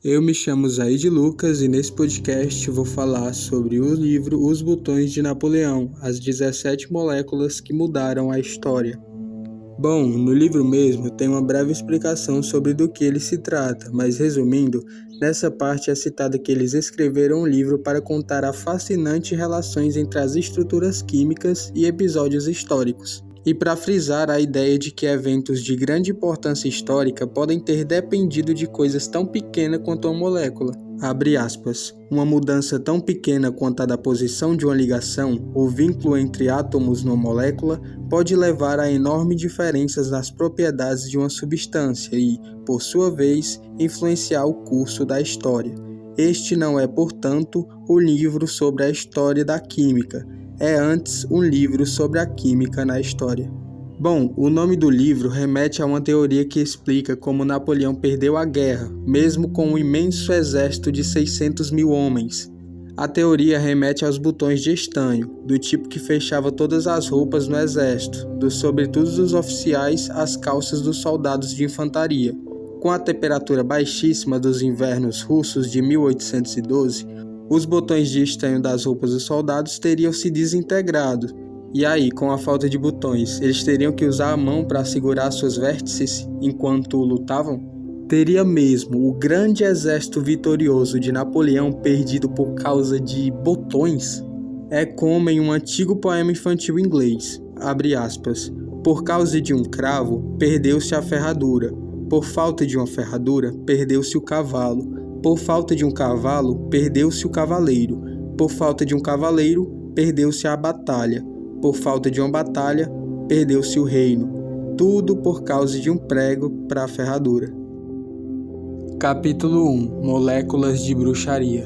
Eu me chamo Zaid Lucas e nesse podcast vou falar sobre o livro Os Botões de Napoleão, as 17 moléculas que mudaram a história. Bom, no livro mesmo tem uma breve explicação sobre do que ele se trata, mas resumindo, nessa parte é citado que eles escreveram um livro para contar as fascinantes relações entre as estruturas químicas e episódios históricos. E para frisar a ideia de que eventos de grande importância histórica podem ter dependido de coisas tão pequenas quanto uma molécula. Abre aspas. Uma mudança tão pequena quanto a da posição de uma ligação, ou vínculo entre átomos numa molécula, pode levar a enormes diferenças nas propriedades de uma substância e, por sua vez, influenciar o curso da história. Este não é, portanto, o livro sobre a história da química. É antes um livro sobre a química na história. Bom, o nome do livro remete a uma teoria que explica como Napoleão perdeu a guerra, mesmo com um imenso exército de 600 mil homens. A teoria remete aos botões de estanho, do tipo que fechava todas as roupas no exército, dos sobretudos dos oficiais às calças dos soldados de infantaria. Com a temperatura baixíssima dos invernos russos de 1812, os botões de estanho das roupas dos soldados teriam se desintegrado. E aí, com a falta de botões, eles teriam que usar a mão para segurar suas vértices enquanto lutavam? Teria mesmo o grande exército vitorioso de Napoleão perdido por causa de botões? É como em um antigo poema infantil inglês, abre aspas, por causa de um cravo, perdeu-se a ferradura, por falta de uma ferradura, perdeu-se o cavalo. Por falta de um cavalo, perdeu-se o cavaleiro. Por falta de um cavaleiro, perdeu-se a batalha. Por falta de uma batalha, perdeu-se o reino. Tudo por causa de um prego para a ferradura. Capítulo 1. Moléculas de bruxaria.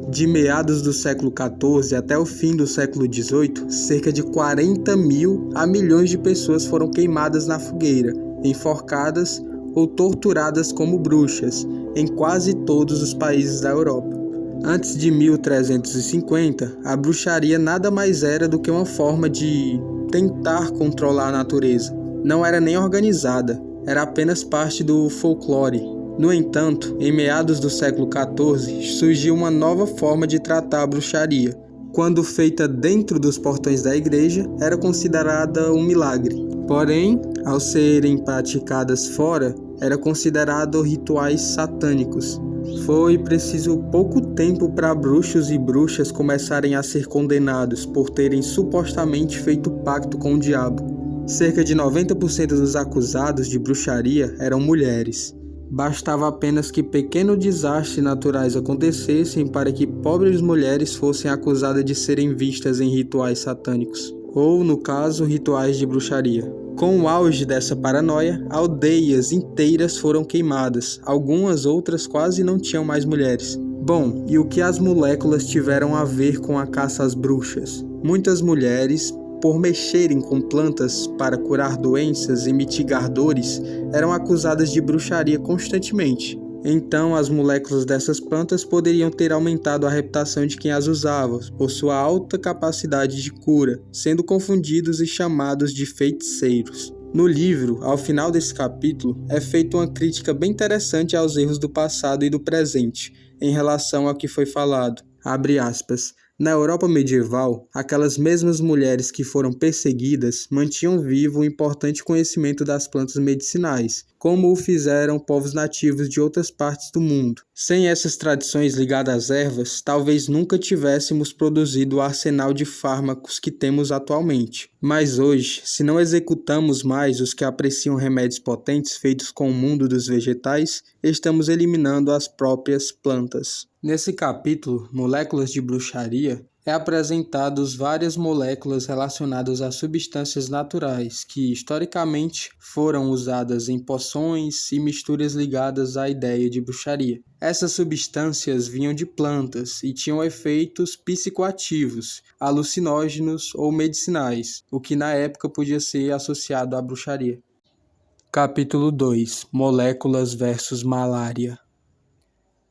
De meados do século XIV até o fim do século XVIII, cerca de 40 mil a milhões de pessoas foram queimadas na fogueira, enforcadas ou torturadas como bruxas, em quase todos os países da Europa. Antes de 1350, a bruxaria nada mais era do que uma forma de tentar controlar a natureza. Não era nem organizada, era apenas parte do folclore. No entanto, em meados do século XIV, surgiu uma nova forma de tratar a bruxaria. Quando feita dentro dos portões da igreja, era considerada um milagre. Porém, ao serem praticadas fora, era considerado rituais satânicos. Foi preciso pouco tempo para bruxos e bruxas começarem a ser condenados por terem supostamente feito pacto com o diabo. Cerca de 90% dos acusados de bruxaria eram mulheres. Bastava apenas que pequenos desastres naturais acontecessem para que pobres mulheres fossem acusadas de serem vistas em rituais satânicos, ou, no caso, rituais de bruxaria. Com o auge dessa paranoia, aldeias inteiras foram queimadas, algumas outras quase não tinham mais mulheres. Bom, e o que as moléculas tiveram a ver com a caça às bruxas? Muitas mulheres, por mexerem com plantas para curar doenças e mitigar dores, eram acusadas de bruxaria constantemente. Então, as moléculas dessas plantas poderiam ter aumentado a reputação de quem as usava, por sua alta capacidade de cura, sendo confundidos e chamados de feiticeiros. No livro, ao final desse capítulo, é feita uma crítica bem interessante aos erros do passado e do presente, em relação ao que foi falado. Abre aspas. Na Europa medieval, aquelas mesmas mulheres que foram perseguidas mantinham vivo o importante conhecimento das plantas medicinais, como o fizeram povos nativos de outras partes do mundo. Sem essas tradições ligadas às ervas, talvez nunca tivéssemos produzido o arsenal de fármacos que temos atualmente. Mas hoje, se não executamos mais os que apreciam remédios potentes feitos com o mundo dos vegetais, estamos eliminando as próprias plantas. Nesse capítulo, Moléculas de Bruxaria, é apresentados várias moléculas relacionadas a substâncias naturais que, historicamente, foram usadas em poções e misturas ligadas à ideia de bruxaria. Essas substâncias vinham de plantas e tinham efeitos psicoativos, alucinógenos ou medicinais, o que na época podia ser associado à bruxaria. Capítulo 2. Moléculas versus malária.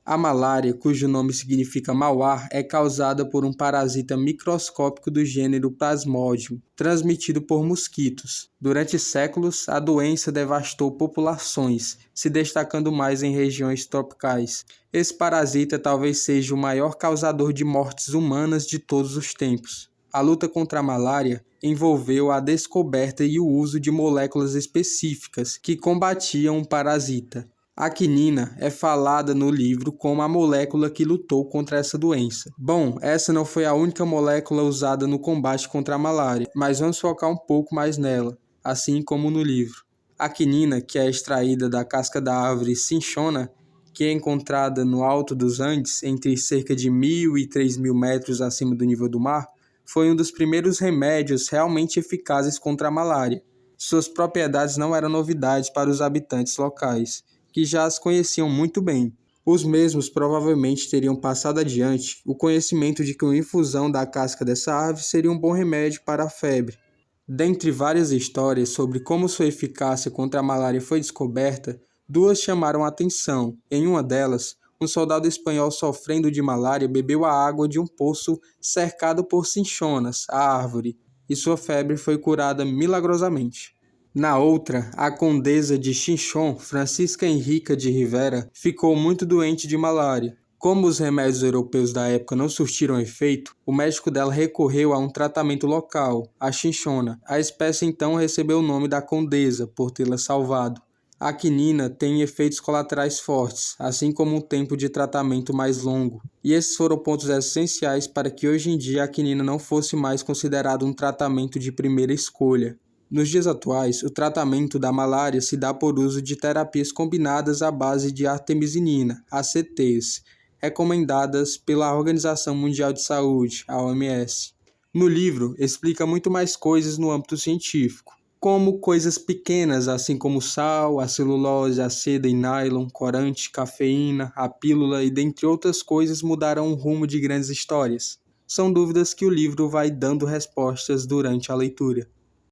A malária, cujo nome significa mau ar, é causada por um parasita microscópico do gênero Plasmodium, transmitido por mosquitos. Durante séculos, a doença devastou populações, se destacando mais em regiões tropicais. Esse parasita talvez seja o maior causador de mortes humanas de todos os tempos. A luta contra a malária envolveu a descoberta e o uso de moléculas específicas que combatiam o parasita. A quinina é falada no livro como a molécula que lutou contra essa doença. Bom, essa não foi a única molécula usada no combate contra a malária, mas vamos focar um pouco mais nela, assim como no livro. A quinina, que é extraída da casca da árvore cinchona, que é encontrada no alto dos Andes, entre cerca de 1.000 e 3.000 metros acima do nível do mar, foi um dos primeiros remédios realmente eficazes contra a malária. Suas propriedades não eram novidades para os habitantes locais, que já as conheciam muito bem. Os mesmos provavelmente teriam passado adiante o conhecimento de que uma infusão da casca dessa árvore seria um bom remédio para a febre. Dentre várias histórias sobre como sua eficácia contra a malária foi descoberta, duas chamaram a atenção. Em uma delas, um soldado espanhol sofrendo de malária bebeu a água de um poço cercado por cinchonas, a árvore, e sua febre foi curada milagrosamente. Na outra, a condesa de Chinchón, Francisca Henrica de Rivera, ficou muito doente de malária. Como os remédios europeus da época não surtiram efeito, o médico dela recorreu a um tratamento local, a chinchona. A espécie então recebeu o nome da condesa, por tê-la salvado. A quinina tem efeitos colaterais fortes, assim como um tempo de tratamento mais longo. E esses foram pontos essenciais para que hoje em dia a quinina não fosse mais considerado um tratamento de primeira escolha. Nos dias atuais, o tratamento da malária se dá por uso de terapias combinadas à base de artemisinina, ACTs, recomendadas pela Organização Mundial de Saúde, a OMS. No livro, explica muito mais coisas no âmbito científico, como coisas pequenas, assim como o sal, a celulose, a seda e nylon, corante, cafeína, a pílula e dentre outras coisas mudaram o rumo de grandes histórias. São dúvidas que o livro vai dando respostas durante a leitura.